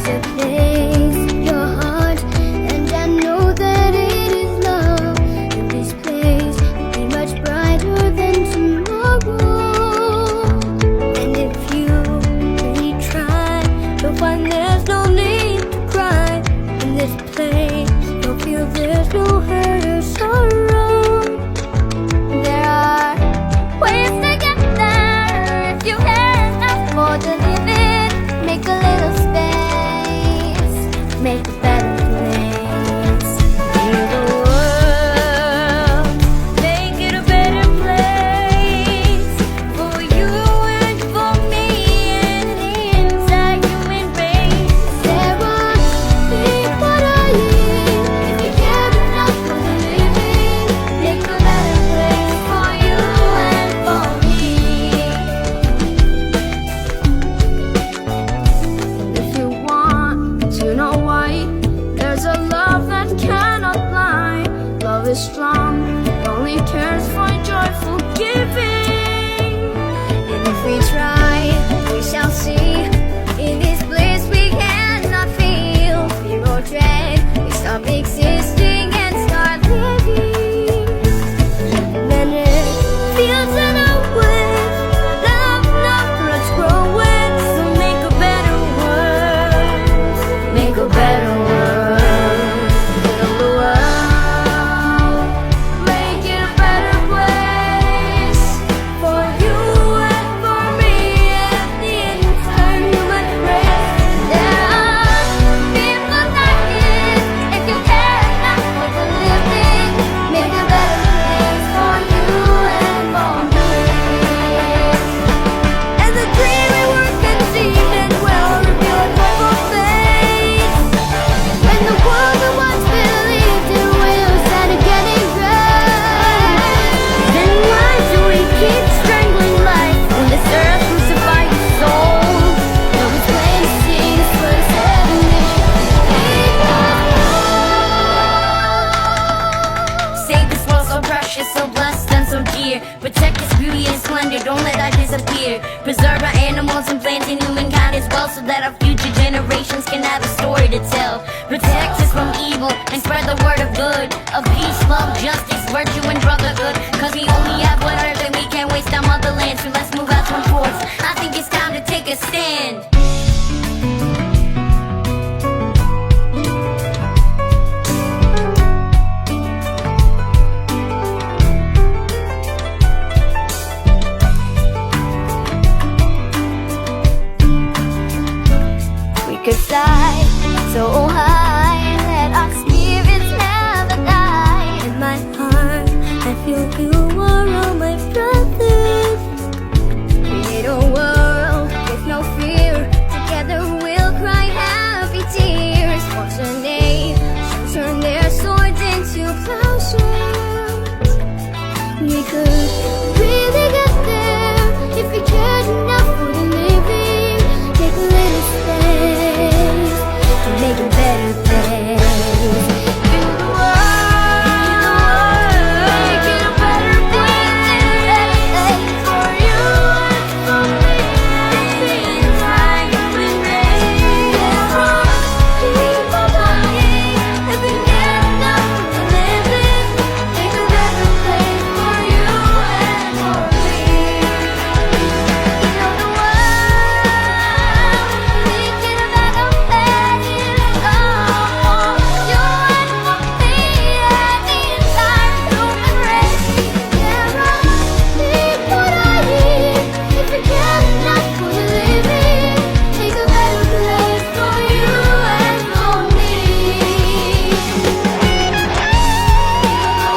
a place, your heart, and I know that it is love. And this place will be much brighter than tomorrow. And if you really try, you'll find there's no need to cry. In this place, you'll feel there's no hurt or sorrow. There are ways to get there if you care enough for the living. Make a little space, make a better place. Heal the world, make it a better place for you and for me and the entire human race. There are people dying if you care enough for the living. Make a better place for you and for me. If you want to know why, there's a love that cannot lie. Love is strong, it only cares for joyful giving. And if we try, we shall see. In this place we cannot feel fear or dread. We stop existing and start living. Then it feels in a way, love, roots growing. So make a better world, make a better world. Heal the world, make it a better place for you and for me and the entire human race. There are people dying if you care enough for the living. Make a better place for you and for me. And the dream we were conceiving will reveal a joyful face. When the world that once believed in will start getting right. Then why do we keep strangling life when this earth crucified your soul? Though it's plain to see this was heavenly. Save this world so precious, so blessed and so dear. Protect its beauty and splendor, don't let that disappear. Preserve our animals and plants and humankind as well, so that our future generations can have a story to tell. Protect us from evil and spread the word of good, of peace, love, justice, virtue and brotherhood. Cause we only have one earth and we can't waste our motherland. So let's move out from force. I think it's time to take a stand. We could fly so high that our spirits never die. In my heart, I feel you